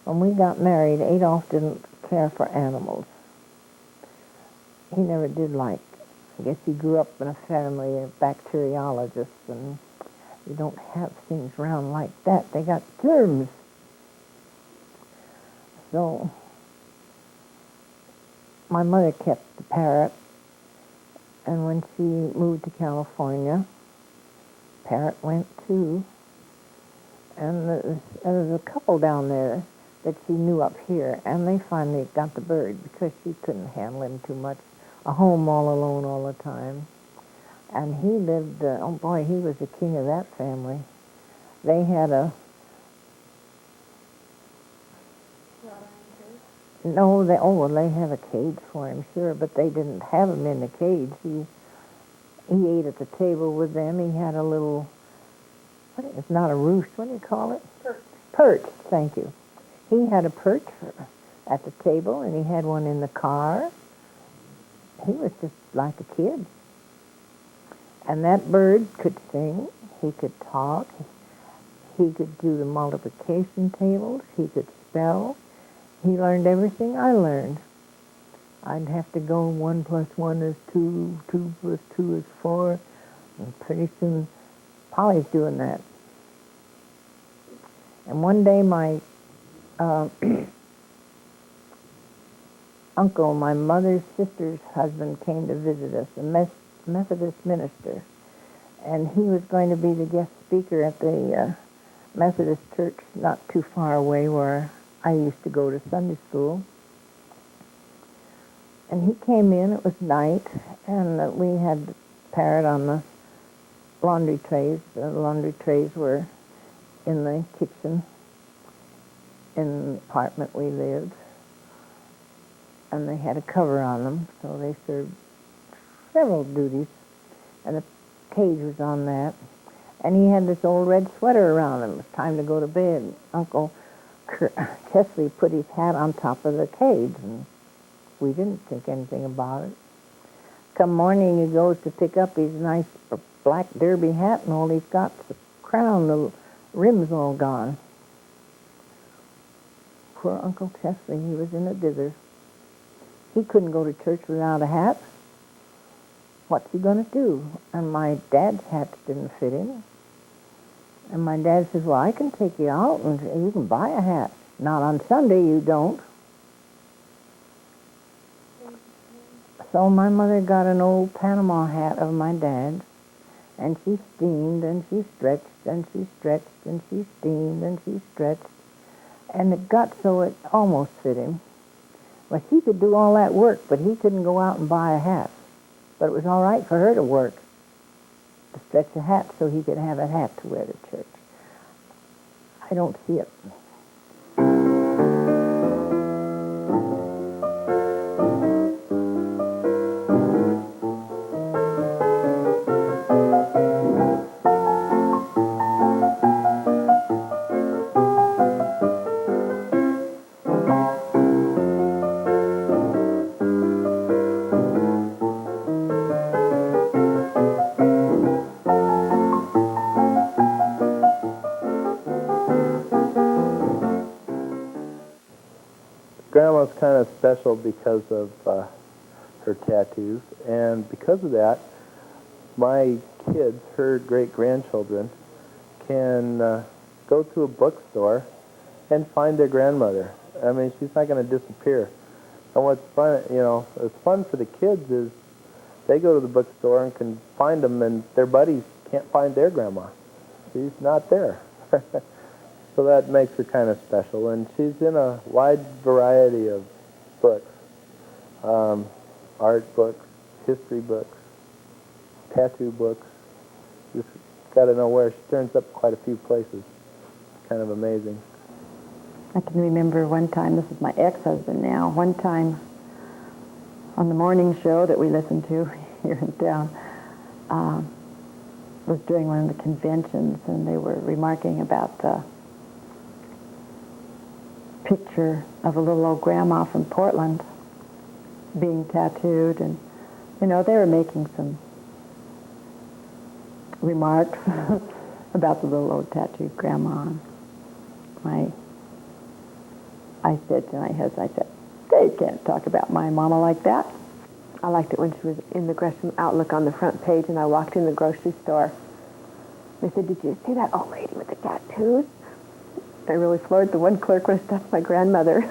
When we got married, Adolf didn't care for animals. He never did like. I guess he grew up in a family of bacteriologists, and you don't have things around like that. They got germs. So my mother kept the parrot, and when she moved to California, parrot went too. And there was a couple down there that she knew up here, and they finally got the bird because she couldn't handle him too much. A home all alone all the time. And he lived, oh boy, he was the king of that family. They had a... No, they had a cage for him, sure, but they didn't have him in the cage. He ate at the table with them. He had a little... It's not a roost. What do you call it? Perch. Perch, thank you. He had a perch at the table, and he had one in the car. He was just like a kid. And that bird could sing. He could talk. He could do the multiplication tables. He could spell. He learned everything I learned. I'd have to go 1 plus 1 is 2, 2 plus 2 is 4, and pretty soon Polly's doing that. And one day my uncle, my mother's sister's husband, came to visit us, a Methodist minister. And he was going to be the guest speaker at the Methodist church not too far away where I used to go to Sunday school. And he came in, it was night, and we had the parrot on the laundry trays. The laundry trays were in the kitchen in the apartment we lived. And they had a cover on them, so they served several duties. And the cage was on that. And he had this old red sweater around him. It was time to go to bed. Uncle Chesley put his hat on top of the cage, and we didn't think anything about it. Come morning, he goes to pick up his nice black derby hat, and all he's got's the crown, the rim's all gone. Poor Uncle Chesley, he was in a dither. He couldn't go to church without a hat. What's he going to do? And my dad's hats didn't fit him. And my dad says, well, I can take you out and you can buy a hat. Not on Sunday, you don't. So my mother got an old Panama hat of my dad's, and she steamed and she stretched and she stretched and she steamed and she stretched, and it got so it almost fit him. Well, she could do all that work, but he couldn't go out and buy a hat. But it was all right for her to work, to stretch a hat so he could have a hat to wear to church. I don't see it. Grandma's kind of special because of her tattoos, and because of that, my kids, her great-grandchildren, can go to a bookstore and find their grandmother. I mean, she's not going to disappear. And what's fun, what's fun for the kids is they go to the bookstore and can find them, and their buddies can't find their grandma. She's not there. So that makes her kind of special. And she's in a wide variety of books, art books, history books, tattoo books. Just got to know where. She turns up quite a few places. It's kind of amazing. I can remember one time, this is my ex-husband now, one time on the morning show that we listened to here in town, was during one of the conventions, and they were remarking about the picture of a little old grandma from Portland being tattooed, and they were making some remarks about the little old tattooed grandma. My I said to my husband, I said, they can't talk about my mama like that. I liked it when she was in the Gresham Outlook on the front page, and I walked in the grocery store. They said, did you see that old lady with the tattoos? I really floored the one clerk was that's my grandmother.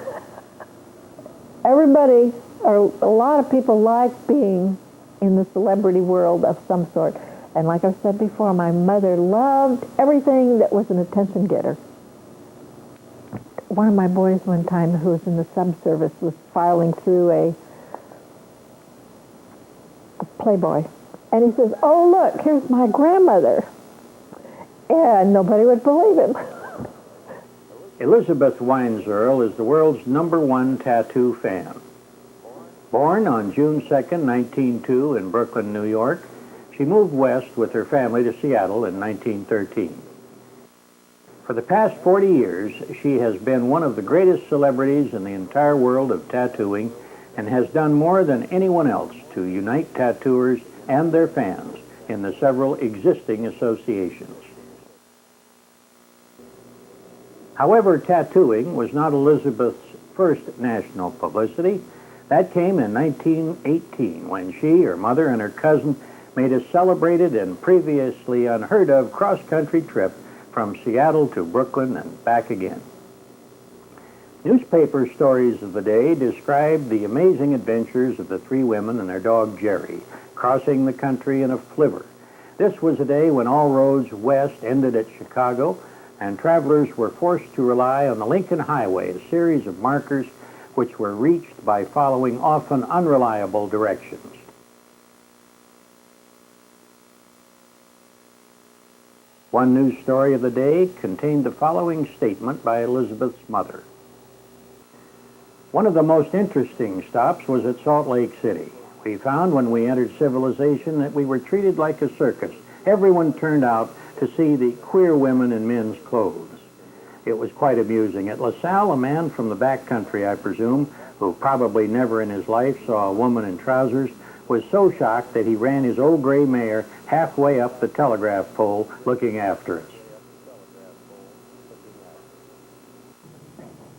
Everybody, or a lot of people, like being in the celebrity world of some sort. And like I've said before, my mother loved everything that was an attention getter. One of my boys one time who was in the subservice was filing through a Playboy. And he says, oh, look, here's my grandmother. And nobody would believe him. Elizabeth Weinzirl is the world's #1 tattoo fan. Born on June 2nd, 1902 in Brooklyn, New York, she moved west with her family to Seattle in 1913. For the past 40 years, she has been one of the greatest celebrities in the entire world of tattooing and has done more than anyone else to unite tattooers and their fans in the several existing associations. However, tattooing was not Elizabeth's first national publicity. That came in 1918 when she, her mother, and her cousin made a celebrated and previously unheard of cross-country trip from Seattle to Brooklyn and back again. Newspaper stories of the day described the amazing adventures of the three women and their dog Jerry crossing the country in a flivver. This was a day when all roads west ended at Chicago, and travelers were forced to rely on the Lincoln Highway, a series of markers which were reached by following often unreliable directions. One news story of the day contained the following statement by Elizabeth's mother. One of the most interesting stops was at Salt Lake City. We found when we entered civilization that we were treated like a circus. Everyone turned out to see the queer women in men's clothes. It was quite amusing. At LaSalle, a man from the back country, I presume, who probably never in his life saw a woman in trousers, was so shocked that he ran his old gray mare halfway up the telegraph pole looking after us.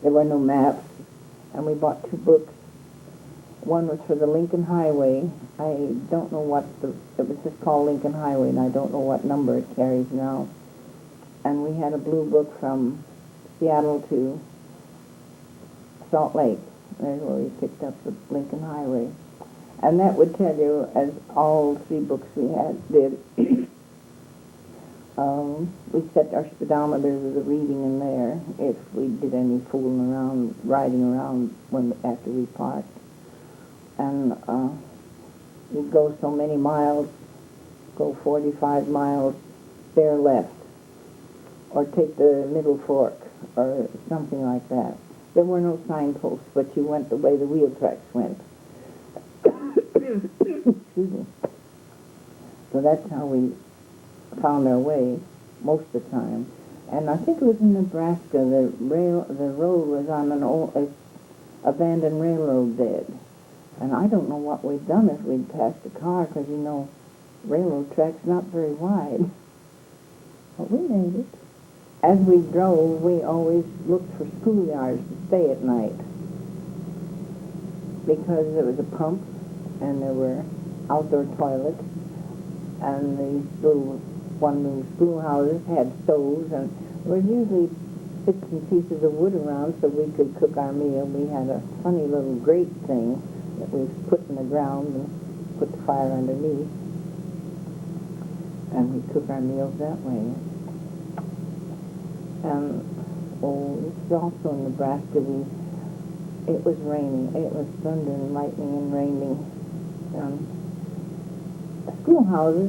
There were no maps, and we bought 2 books. One was for the Lincoln Highway. I don't know it was just called Lincoln Highway, and I don't know what number it carries now. And we had a blue book from Seattle to Salt Lake. There's where we picked up the Lincoln Highway. And that would tell you, as all 3 books we had did, we set our speedometers of the reading in there if we did any fooling around, riding around after we parked. And you'd go so many miles, go 45 miles, bear left, or take the middle fork, or something like that. There were no signposts, but you went the way the wheel tracks went. Excuse me. So that's how we found our way most of the time. And I think it was in Nebraska. The road was on an old abandoned railroad bed. And I don't know what we'd done if we'd passed a car, because, you know, railroad track's not very wide. But we made it. As we drove, we always looked for schoolyards to stay at night, because there was a pump, and there were outdoor toilets, and these little one-room schoolhouses had stoves, and there were usually bits and pieces of wood around so we could cook our meal. We had a funny little grate thing that we put in the ground and put the fire underneath, and we cook our meals that way. And this is also in Nebraska. It was raining. It was thunder and lightning and raining. Schoolhouses,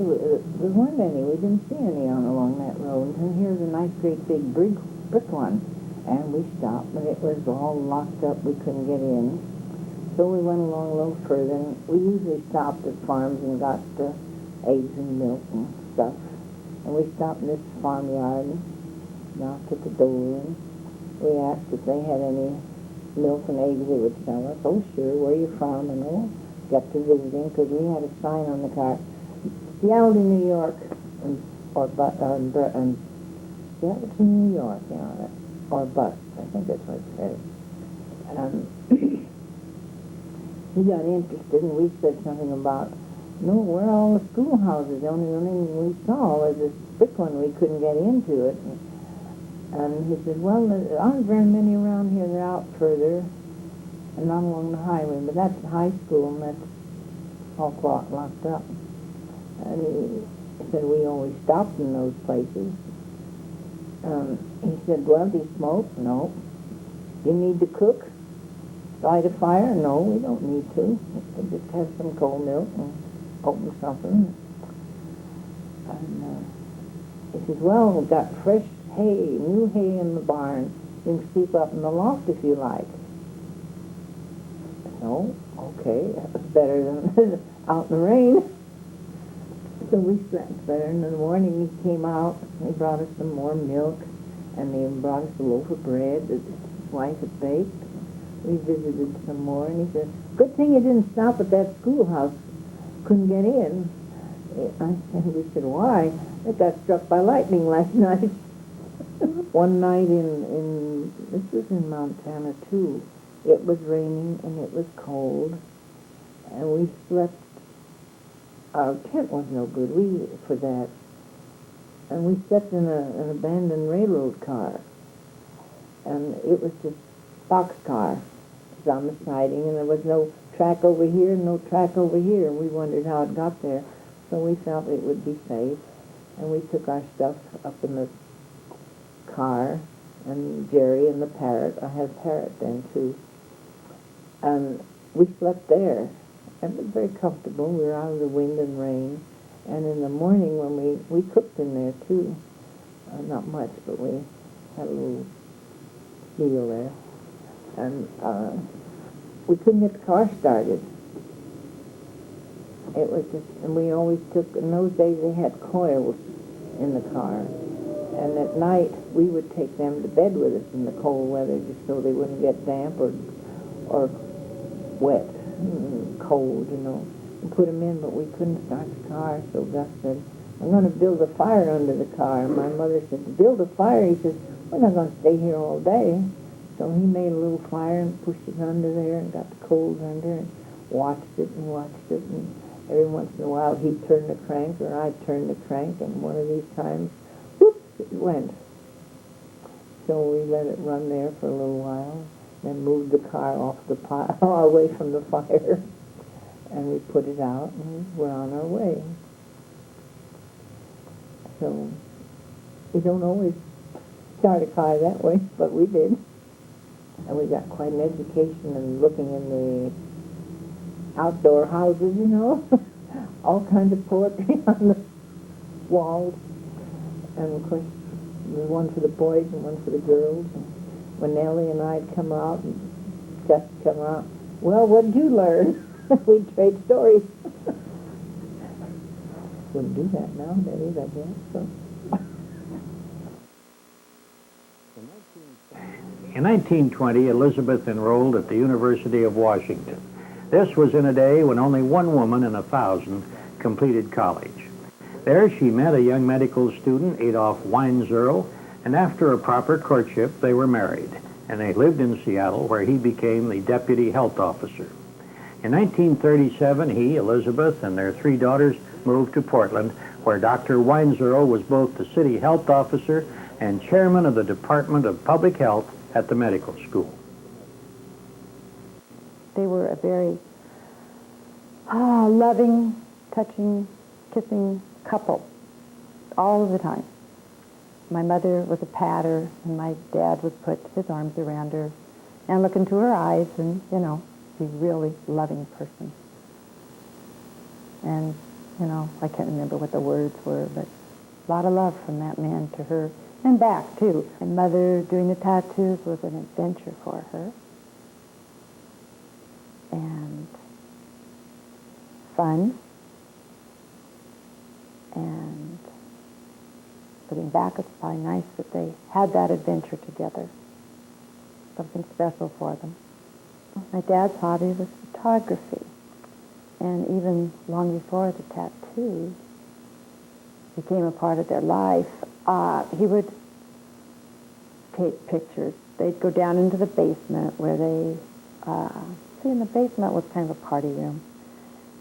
there weren't any. We didn't see any along that road. And here's a nice, great big brick one. And we stopped, but it was all locked up. We couldn't get in. So we went along a little further, and we usually stopped at farms and got eggs and milk and stuff. And we stopped in this farmyard and knocked at the door, and we asked if they had any milk and eggs. They would tell us, oh, sure, where are you from? And got to visiting, because we had a sign on the car, Seattle to New York, Seattle to New York, or bus. I think that's what it said. He got interested, and we said something about, no, where are all the schoolhouses? The only thing we saw was this big one. We couldn't get into it. And he said, well, there aren't very many around here. They're out further and not along the highway. But that's the high school, and that's all locked up. And he said, we always stopped in those places. He said, well, do you smoke? No. Do you need to cook? Light a fire? No, we don't need to. We just have some cold milk and open something. And he says, well, we've got fresh hay, new hay in the barn. You can sleep up in the loft if you like. No, okay, that was better than out in the rain. So we slept better. And in the morning he came out, and he brought us some more milk, and he brought us a loaf of bread that his wife had baked. We visited some more, and he said, good thing you didn't stop at that schoolhouse. Couldn't get in. And we said, why? It got struck by lightning last night. One night this was in Montana too, it was raining and it was cold, and we slept, our tent was no good for that, and we slept in an abandoned railroad car, and it was just boxcar. It was on the siding, and there was no track over here and no track over here, and we wondered how it got there, so we felt it would be safe, and we took our stuff up in the car, and Jerry and the parrot, I had a parrot then too, and we slept there, and it was very comfortable. We were out of the wind and rain, and in the morning when we cooked in there too, not much, but we had a little meal there, and we couldn't get the car started. It was just, and we always took, in those days they had coils in the car, and at night we would take them to bed with us in the cold weather just so they wouldn't get damp or wet and cold, you know, and put them in, but we couldn't start the car, so Gus said, I'm going to build a fire under the car. And my mother said, build a fire? He says, we're not going to stay here all day. So he made a little fire and pushed it under there and got the coals under and watched it, and every once in a while he'd turn the crank or I'd turn the crank, and one of these times, whoop, it went. So we let it run there for a little while, then moved the car off the away from the fire, and we put it out, and we're on our way. So we don't always start a car that way, but we did. And we got quite an education in looking in the outdoor houses, you know, all kinds of poetry on the walls, and of course there's one for the boys and one for the girls. And when Nellie and I'd come out and Gus come out, well, what did you learn? We'd trade stories. Wouldn't do that nowadays, I guess. So. In 1920, Elizabeth enrolled at the University of Washington. This was in a day when only one woman in 1,000 completed college. There she met a young medical student, Adolph Weinzirl, and after a proper courtship, they were married, and they lived in Seattle, where he became the deputy health officer. In 1937, he, Elizabeth, and their 3 daughters moved to Portland, where Dr. Weinzirl was both the city health officer and chairman of the Department of Public Health at the medical school. They were a very loving, touching, kissing couple all of the time. My mother was a patter, and my dad would put his arms around her and look into her eyes, and, you know, be a really loving person. And, you know, I can't remember what the words were, but a lot of love from that man to her, and back, too. And Mother doing the tattoos was an adventure for her. And fun. And looking back, it's probably nice that they had that adventure together. Something special for them. My dad's hobby was photography. And even long before the tattoos became a part of their life, he would take pictures they'd go down into the basement where they, in the basement was kind of a party room.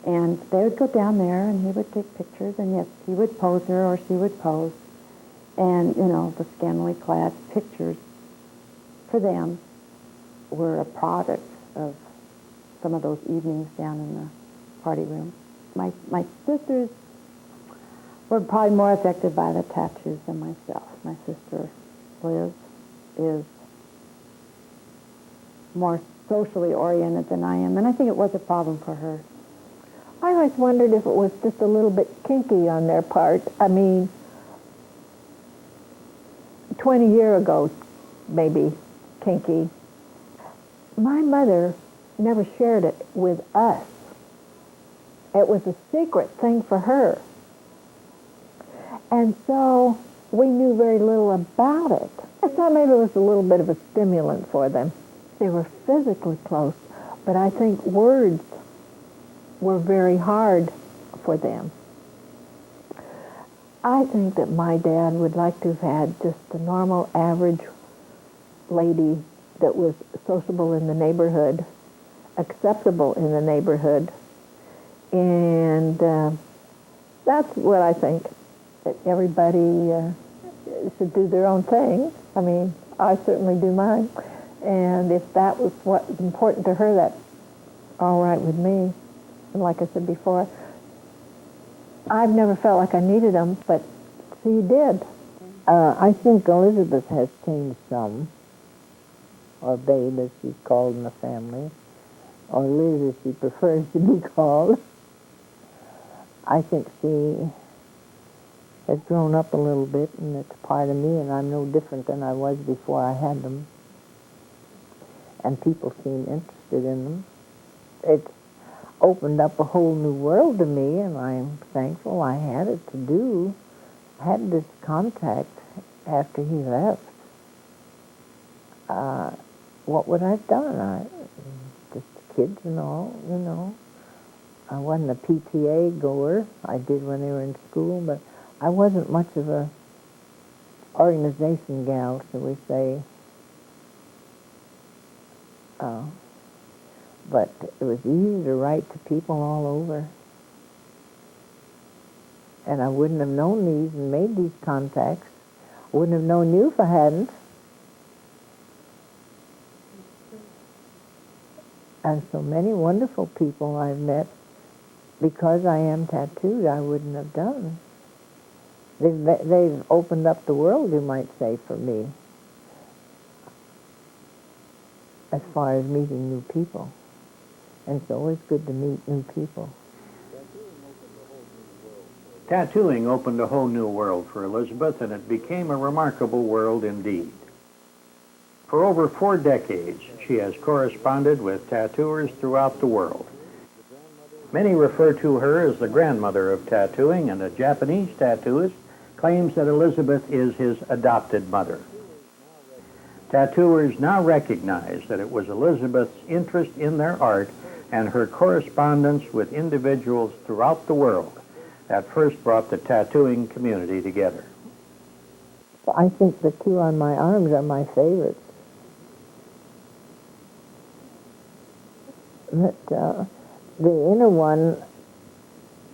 And they would go down there, and he would take pictures, and yes, he would pose her or she would pose. And, the scantily clad pictures for them were a product of some of those evenings down in the party room. My sisters were probably more affected by the tattoos than myself. My sister, Liz, is more socially oriented than I am, and I think it was a problem for her. I always wondered if it was just a little bit kinky on their part. I mean, 20 years ago, maybe kinky. My mother never shared it with us. It was a secret thing for her. And so we knew very little about it. I thought maybe it was a little bit of a stimulant for them. They were physically close, but I think words were very hard for them. I think that my dad would like to have had just a normal, average lady that was sociable in the neighborhood, acceptable in the neighborhood, and that's what I think, that everybody should do their own thing. I mean, I certainly do mine, and if that was what was important to her, that's all right with me. And like I said before, I've never felt like I needed them, but she did. I think Elizabeth has changed some, or Babe as she's called in the family, or Liz as she prefers to be called. I think she has grown up a little bit, and it's part of me, and I'm no different than I was before I had them. And people seem interested in them. It's opened up a whole new world to me, and I'm thankful I had it to do. I had this contact after he left. What would I have done? Just kids and all, I wasn't a PTA goer. I did when they were in school, but I wasn't much of a organization gal, shall we say. But it was easy to write to people all over. And I wouldn't have known these and made these contacts. I wouldn't have known you if I hadn't. And so many wonderful people I've met, because I am tattooed, I wouldn't have done. They've opened up the world, you might say, for me, as far as meeting new people. And it's always good to meet new people. Tattooing opened a whole new world for Elizabeth, and it became a remarkable world indeed. For over 4 decades, she has corresponded with tattooers throughout the world. Many refer to her as the grandmother of tattooing, and a Japanese tattooist claims that Elizabeth is his adopted mother. Tattooers now recognize that it was Elizabeth's interest in their art and her correspondence with individuals throughout the world that first brought the tattooing community together. I think the two on my arms are my favorites. But the inner one,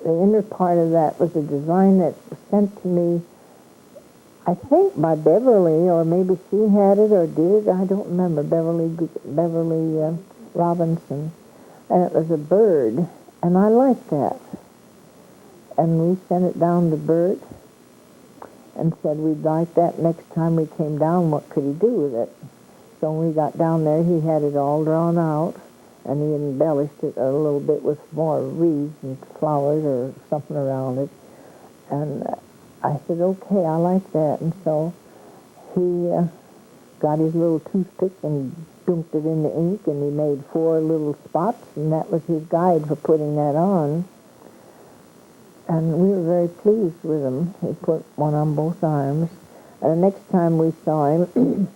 the inner part of that was a design that was sent to me, I think by Beverly, or maybe she had it or did it, I don't remember, Beverly Robinson. And it was a bird, and I liked that. And we sent it down to Bert and said we'd like that next time we came down, what could he do with it? So when we got down there, he had it all drawn out, and he embellished it a little bit with more wreaths and flowers or something around it. And I said, okay, I like that. And so he got his little toothpick and dumped it in the ink, and he made 4 little spots, and that was his guide for putting that on. And we were very pleased with him. He put one on both arms. And the next time we saw him,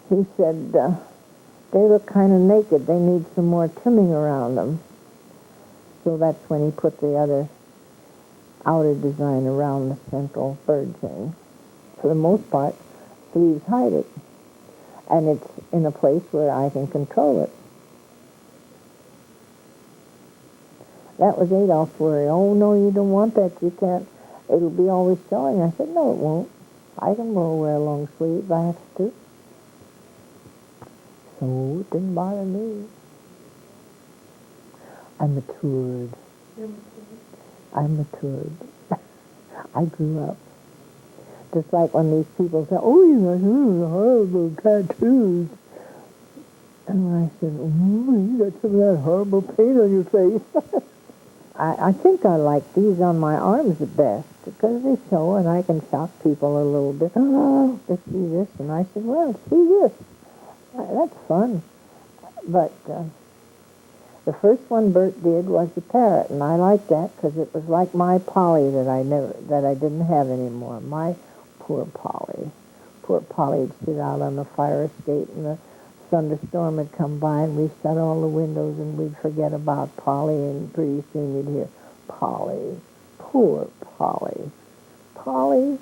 he said, they look kind of naked. They need some more trimming around them. So that's when he put the other outer design around the central bird thing. For the most part, sleeves hide it. And it's in a place where I can control it. That was Adolph's worry. Oh, no, you don't want that. You can't. It'll be always showing. I said, no, it won't. I can wear a long sleeve if I have to. So it didn't bother me. I matured. I matured. I grew up. Just like when these people say, oh, you got horrible tattoos. And I said, you got some of that horrible paint on your face. I think I like these on my arms the best because they show and I can shock people a little bit. Oh, let's see this. And I said, well, see this. That's fun. But the first one Bert did was the parrot, and I liked that because it was like my Polly that I didn't have anymore. My poor Polly. Poor Polly would sit out on the fire escape, and the thunderstorm would come by, and we'd shut all the windows, and we'd forget about Polly, and pretty soon you'd hear, Polly, poor Polly, Polly,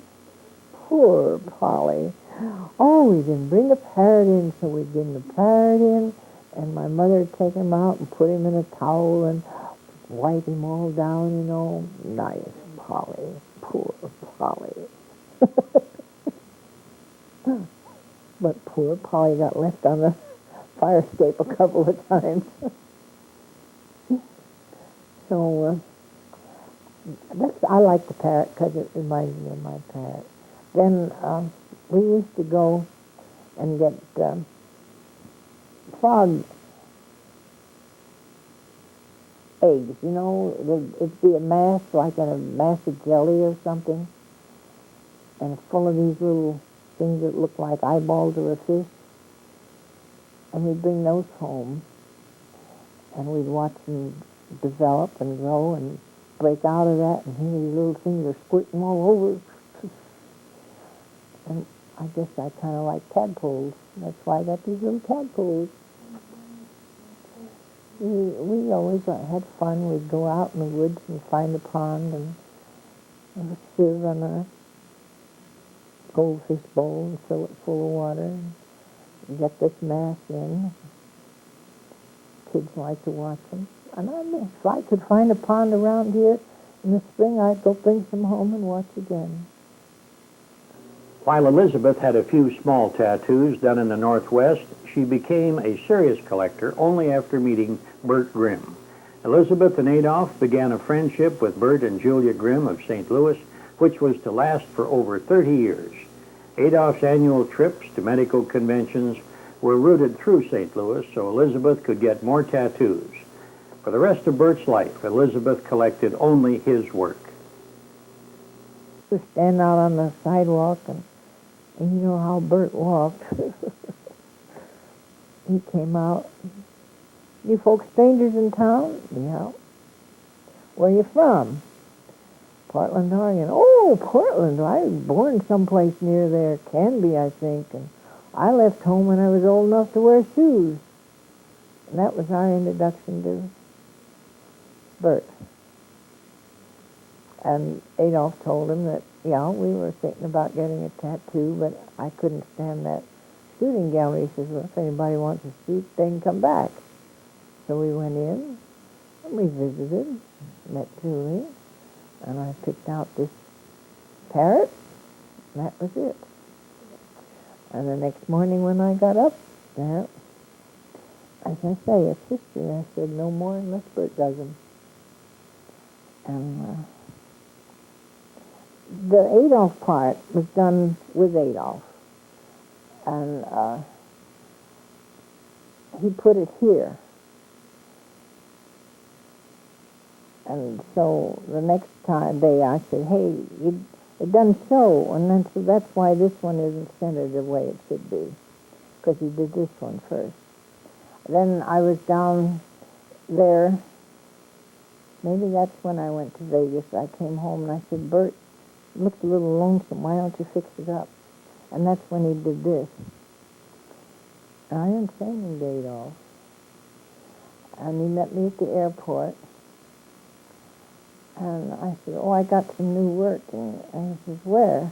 poor Polly. Oh, we didn't bring the parrot in, so we'd bring the parrot in, and my mother would take him out and put him in a towel and wipe him all down, you know. Nice Polly, poor Polly. But poor Polly got left on the fire escape a couple of times. So I like the parrot because it reminds me of my parrot. Then we used to go and get frog eggs, you know. It'd be a mass, like a mass of jelly or something, and full of these little things that look like eyeballs of a fish. And we'd bring those home, and we'd watch them develop and grow and break out of that, and here these little things are squirting all over. And I guess I kind of like tadpoles. That's why I got these little tadpoles. We always had fun. We'd go out in the woods and find a pond and a sieve on a goldfish bowl and fill it full of water and get this mass in. Kids like to watch them. And if I could find a pond around here in the spring, I'd go bring some home and watch again. While Elizabeth had a few small tattoos done in the Northwest, she became a serious collector only after meeting Bert Grimm. Elizabeth and Adolph began a friendship with Bert and Julia Grimm of St. Louis, which was to last for over 30 years. Adolph's annual trips to medical conventions were routed through St. Louis so Elizabeth could get more tattoos. For the rest of Bert's life, Elizabeth collected only his work. We stand out on the sidewalk, and you know how Bert walked. He came out. You folks strangers in town? Yeah. Where you from? Portland, Oregon. Oh, Portland. I was born someplace near there. Canby, I think. And I left home when I was old enough to wear shoes. And that was our introduction to Bert. And Adolph told him that, yeah, we were thinking about getting a tattoo, but I couldn't stand that shooting gallery. He says, well, if anybody wants to shoot, they can come back. So we went in, and we visited, met Julie, and I picked out this parrot, and that was it. And the next morning when I got up, well, as I say, it's history. I said, no more unless Bert does them. And the Adolph part was done with Adolph. And he put it here. And so the next day I said, hey, it doesn't show. And then so that's why this one isn't centered the way it should be. Because he did this one first. Then I was down there. Maybe that's when I went to Vegas. I came home and I said, Bert, it looks a little lonesome. Why don't you fix it up? And that's when he did this. And I didn't say anything to Adolph. And he met me at the airport. And I said, oh, I got some new work. And he says, where?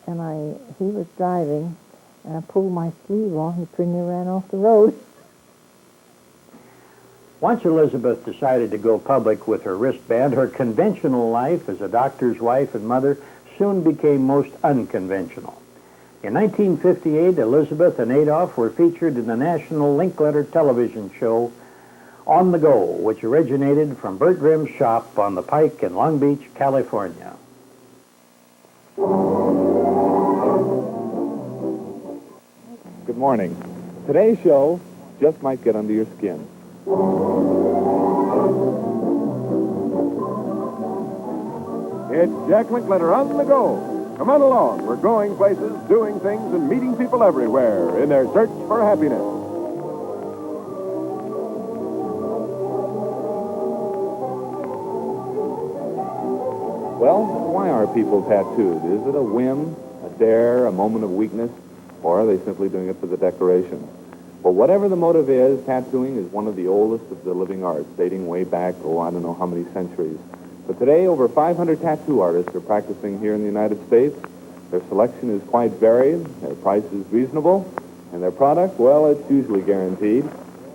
And he was driving, And I pulled my sleeve off and pretty near ran off the road. Once Elizabeth decided to go public with her wristband, her conventional life as a doctor's wife and mother soon became most unconventional. In 1958, Elizabeth and Adolph were featured in the national Linkletter television show On the Go, which originated from Bert Grimm's shop on the Pike in Long Beach, California. Good morning. Today's show just might get under your skin. It's Jack Linkletter on the go. Come on along. We're going places, doing things, and meeting people everywhere in their search for happiness. Well, why are people tattooed? Is it a whim, a dare, a moment of weakness, or are they simply doing it for the decoration? Well, whatever the motive is, tattooing is one of the oldest of the living arts, dating way back, I don't know how many centuries. But today, over 500 tattoo artists are practicing here in the United States. Their selection is quite varied, their price is reasonable, and their product, well, it's usually guaranteed.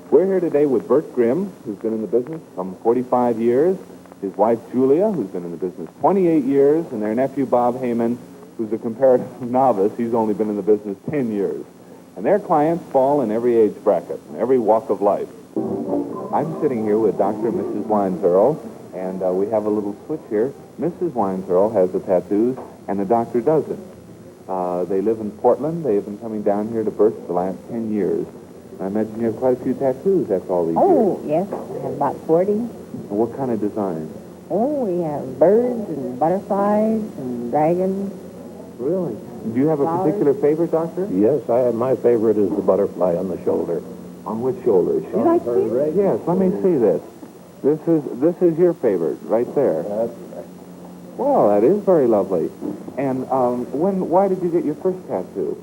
We're here today with Bert Grimm, who's been in the business some 45 years, his wife Julia, who's been in the business 28 years, and their nephew Bob Heyman, who's a comparative novice. He's only been in the business 10 years. And their clients fall in every age bracket, in every walk of life. I'm sitting here with Dr. and Mrs. Weinzirl, and we have a little switch here. Mrs. Weinzirl has the tattoos, and the doctor doesn't. They live in Portland. They have been coming down here to Bert for the last 10 years. I imagine you have quite a few tattoos after all these years. Oh, yes, I have about 40. And what kind of design? Oh, we have birds and butterflies and dragons. Really? Do you have a Flowers? particular favorite, Doctor? Yes, my favorite is the butterfly on the shoulder. On which shoulder? You like this? Yes, let me see this. This is your favorite, right there. Well, that is very lovely. And why did you get your first tattoo?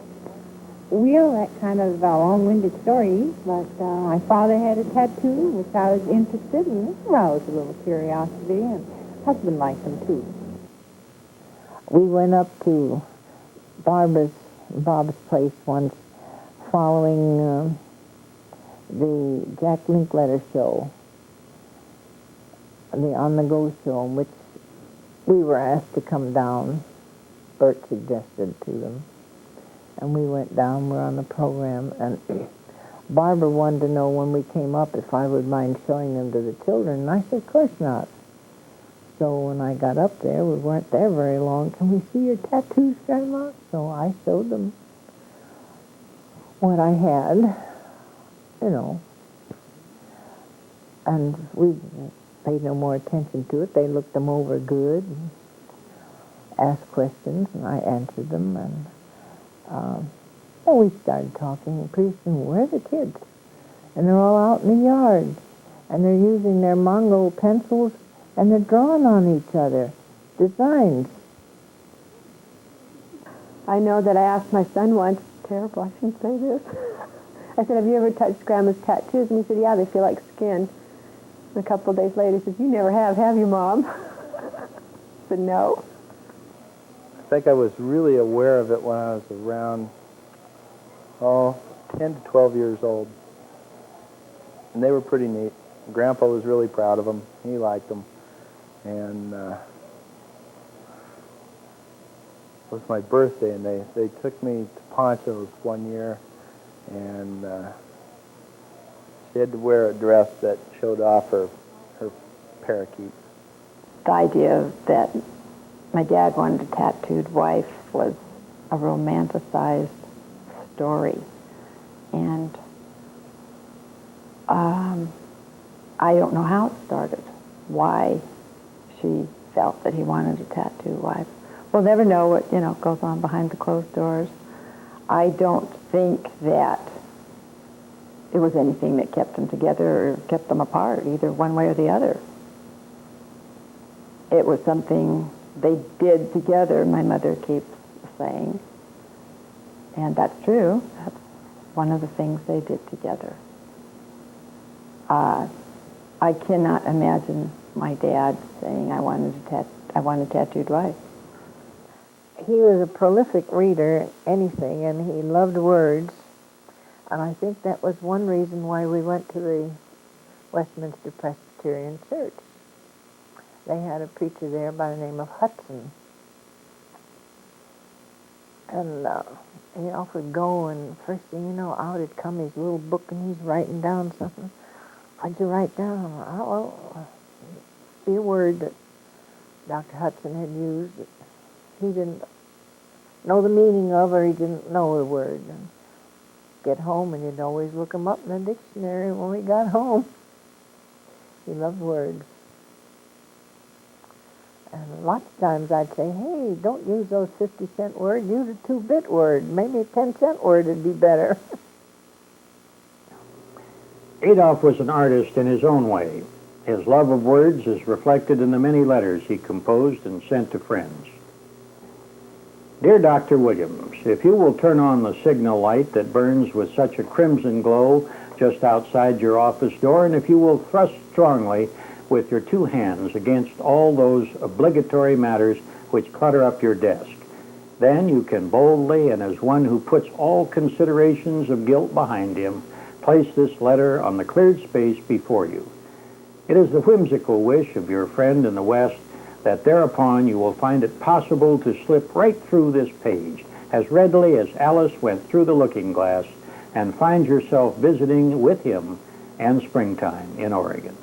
Well, that kind of a long-winded story, but my father had a tattoo, which I was interested in. It aroused a little curiosity, and husband liked them, too. We went up to Bob's place once following the Jack Linkletter show, the On the Go show, in which we were asked to come down. Bert suggested to them. And we went down, we're on the program, and Barbara wanted to know when we came up if I would mind showing them to the children, and I said, of course not. So when I got up there, we weren't there very long. Can we see your tattoos, Grandma? So I showed them what I had, and we paid no more attention to it. They looked them over good, and asked questions, and I answered them, and we started talking, and pretty soon, where are the kids? And they're all out in the yard, and they're using their Mongo pencils, and they're drawing on each other, designs. I know that I asked my son once, terrible, I shouldn't say this. I said, have you ever touched Grandma's tattoos? And he said, yeah, they feel like skin. And a couple of days later, he said, you never have you, Mom? I said, no. I think I was really aware of it when I was around, 10 to 12 years old. And they were pretty neat. Grandpa was really proud of them. He liked them. And it was my birthday, and they took me to Poncho's one year, and she had to wear a dress that showed off her parakeets. The idea that my dad wanted a tattooed wife was a romanticized story. And I don't know how it started, why she felt that he wanted a tattooed wife. We'll never know what, goes on behind the closed doors. I don't think that it was anything that kept them together or kept them apart, either one way or the other. It was something they did together, my mother keeps saying. And that's true. That's one of the things they did together. I cannot imagine my dad saying, I want a tattooed wife. he was a prolific reader, anything, and he loved words. And I think that was one reason why we went to the Westminster Presbyterian Church. They had a preacher there by the name of Hudson. And he often go, and first thing you know, out had come his little book, and he's writing down something. What'd you write down? Oh, see a word that Dr. Hudson had used that he didn't know the meaning of, or he didn't know the word. And get home, and you'd always look him up in the dictionary when we got home. He loved words. And lots of times I'd say, hey, don't use those 50-cent words, use a 2-bit word. Maybe a 10-cent word would be better. Adolf was an artist in his own way. His love of words is reflected in the many letters he composed and sent to friends. Dear Dr. Williams, if you will turn on the signal light that burns with such a crimson glow just outside your office door, and if you will thrust strongly with your 2 hands against all those obligatory matters which clutter up your desk, then you can boldly, and as one who puts all considerations of guilt behind him, place this letter on the cleared space before you. It is the whimsical wish of your friend in the West that thereupon you will find it possible to slip right through this page as readily as Alice went through the looking glass, and find yourself visiting with him and springtime in Oregon.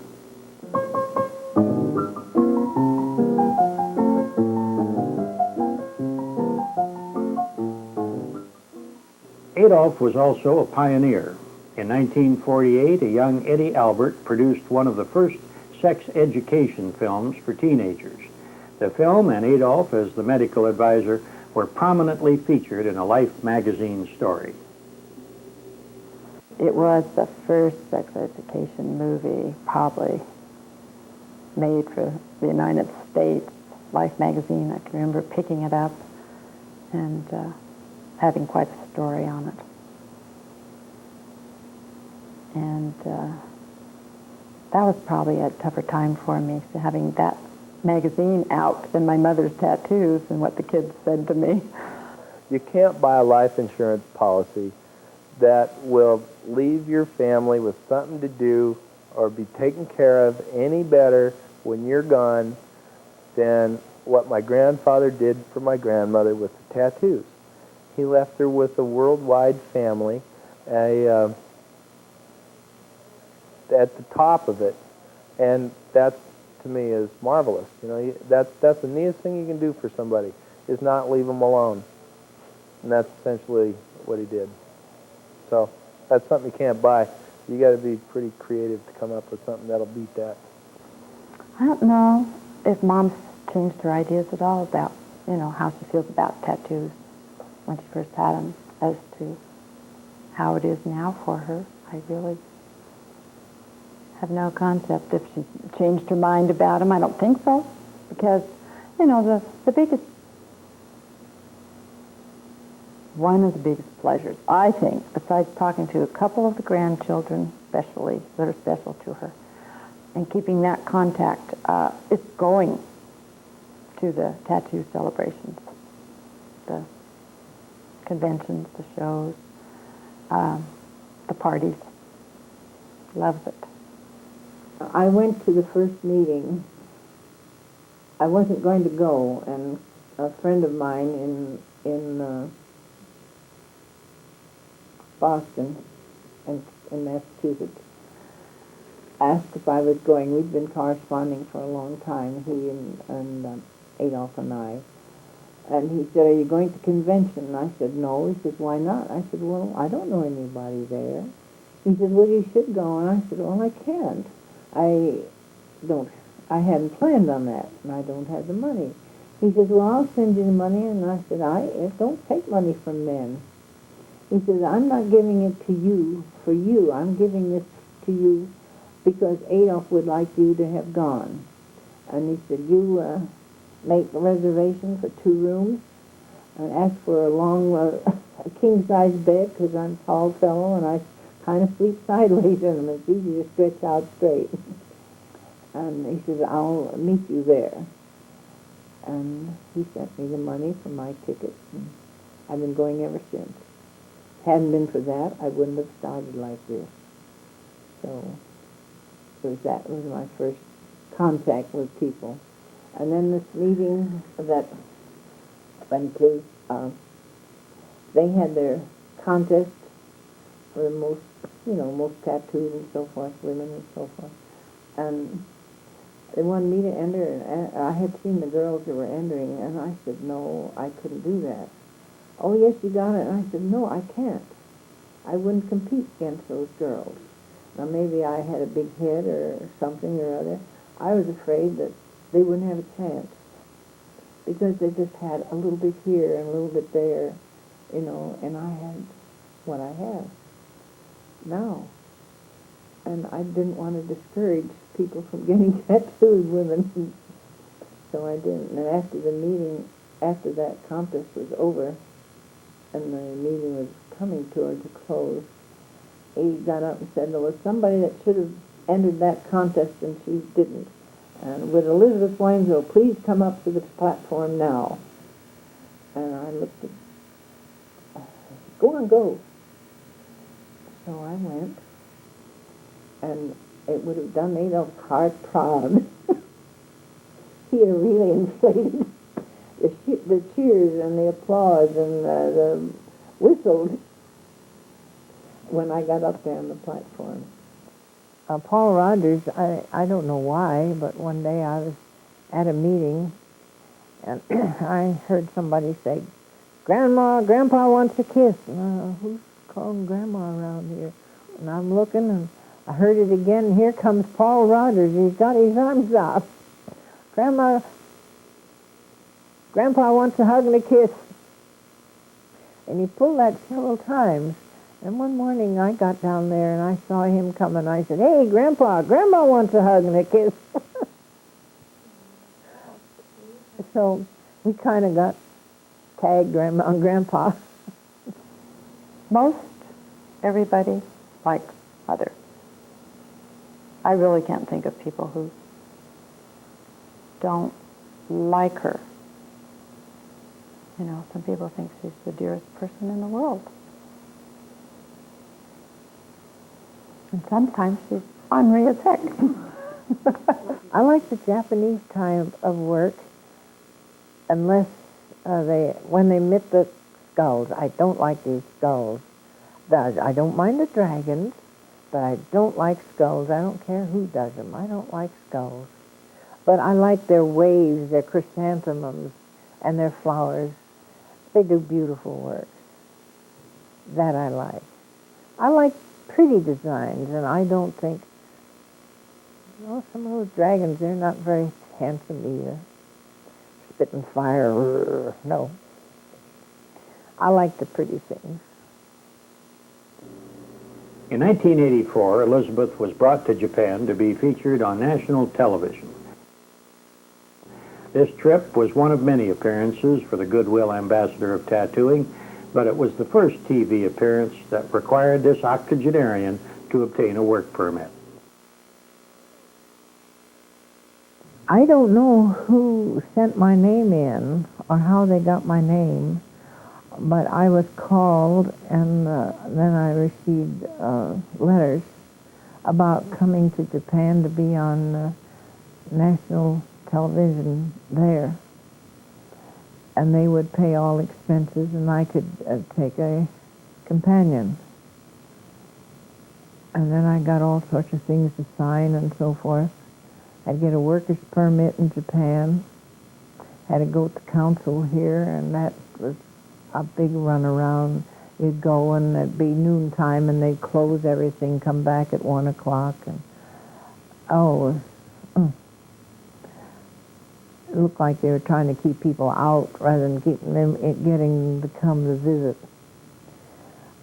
Adolf was also a pioneer. In 1948, a young Eddie Albert produced one of the first sex education films for teenagers. The film and Adolf as the medical advisor were prominently featured in a Life magazine story. It was the first sex education movie probably made for the United States. Life magazine, I can remember picking it up and having quite a story on it. And that was probably a tougher time for me, so having that magazine out than my mother's tattoos and what the kids said to me. You can't buy a life insurance policy that will leave your family with something to do or be taken care of any better when you're gone than what my grandfather did for my grandmother with the tattoos. He left her with a worldwide family, at the top of it, and that to me is marvelous. You know, that's the neatest thing you can do for somebody, is not leave them alone, and that's essentially what he did. So that's something you can't buy. You got to be pretty creative to come up with something that'll beat that. I don't know if Mom's changed her ideas at all about, how she feels about tattoos when she first had them, as to how it is now for her. I really have no concept if she changed her mind about them. I don't think so, because, the biggest, one of the biggest pleasures, I think, besides talking to a couple of the grandchildren, especially, that are special to her, and keeping that contact, is going to the tattoo celebrations, the conventions, the shows, the parties. Loves it. I went to the first meeting. I wasn't going to go, and a friend of mine in Boston and in Massachusetts asked if I was going. We'd been corresponding for a long time, he and Adolf and I. And he said, "Are you going to convention?" And I said, "No." He said, "Why not?" I said, "Well, I don't know anybody there." He said, "Well, you should go." And I said, "Well, I can't. I hadn't planned on that, and I don't have the money." He says, "Well, I'll send you the money." And I said, "I don't take money from men." He says, "I'm not giving it to you for you. I'm giving this to you because Adolf would like you to have gone." And he said, "You make a reservation for 2 rooms and ask for a long, a king-size bed, because I'm a tall fellow and I kind of sleep sideways in them. It's easy to stretch out straight." And he says, "I'll meet you there." And he sent me the money for my tickets, and I've been going ever since. Hadn't been for that, I wouldn't have started like this. So that was my first contact with people. And then this meeting that went to, they had their contest for the most, most tattoos and so forth, women and so forth. And they wanted me to enter, and I had seen the girls who were entering, and I said, no, I couldn't do that. Oh, yes, you got it. And I said, no, I can't. I wouldn't compete against those girls. Now, maybe I had a big head or something or other. I was afraid that they wouldn't have a chance because they just had a little bit here and a little bit there, and I had what I have now. And I didn't want to discourage people from getting tattooed, women. So I didn't. And after the meeting, after that contest was over, and the meeting was coming towards a close, he got up and said there was somebody that should have entered that contest and she didn't. And would Elizabeth Weinzirl please come up to the platform now? And I looked at, I said, go on, go. So I went, and it would have done Adolf's heart proud. He had really inflated the cheers and the applause and the whistles when I got up there on the platform. Paul Rogers, I don't know why, but one day I was at a meeting, and I heard somebody say, Grandpa wants a kiss. Who's calling Grandma around here? And I'm looking, and I heard it again, and here comes Paul Rogers. He's got his arms up. Grandpa wants a hug and a kiss. And he pulled that several times. And one morning I got down there and I saw him come, and I said, hey, Grandpa wants a hug and a kiss. So we kind of got tagged Grandma and Grandpa. Most everybody likes Mother. I really can't think of people who don't like her. Some people think she's the dearest person in the world. And sometimes she's ornery as heck. I like the Japanese kind of work, unless when they knit the skulls. I don't like these skulls. I don't mind the dragons, but I don't like skulls. I don't care who does them. I don't like skulls. But I like their waves, their chrysanthemums, and their flowers. They do beautiful work. That I like. I like pretty designs, and I don't think, some of those dragons, they're not very handsome either. Spitting fire, no. I like the pretty things. In 1984, Elizabeth was brought to Japan to be featured on national television. This trip was one of many appearances for the Goodwill Ambassador of Tattooing, but it was the first TV appearance that required this octogenarian to obtain a work permit. I don't know who sent my name in or how they got my name, but I was called, and then I received letters about coming to Japan to be on national television there. And they would pay all expenses, and I could take a companion. And then I got all sorts of things to sign and so forth. I'd get a worker's permit in Japan. Had to go to council here, and that was a big runaround. You'd go, and it'd be noontime, and they'd close everything, come back at 1 o'clock. And, it looked like they were trying to keep people out rather than getting them to come to visit.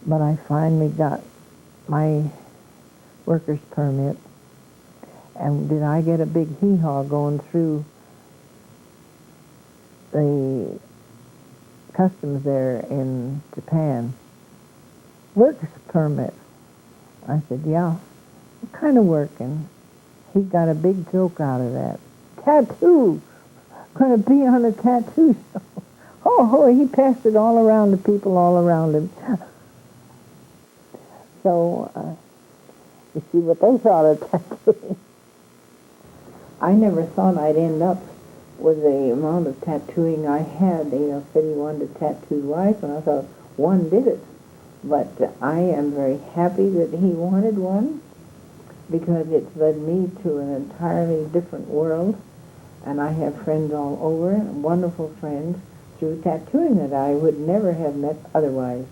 But I finally got my worker's permit, and did I get a big hee-haw going through the customs there in Japan. Worker's permit. I said, yeah. What kind of work? And he got a big joke out of that. Tattoo! going to be on a tattoo show. Oh, he passed it all around to people all around him. So, you see what they thought of tattooing. I never thought I'd end up with the amount of tattooing I had. Said he wanted a tattooed wife, and I thought, one did it. But I am very happy that he wanted one, because it's led me to an entirely different world, and I have friends all over, wonderful friends, through tattooing that I would never have met otherwise.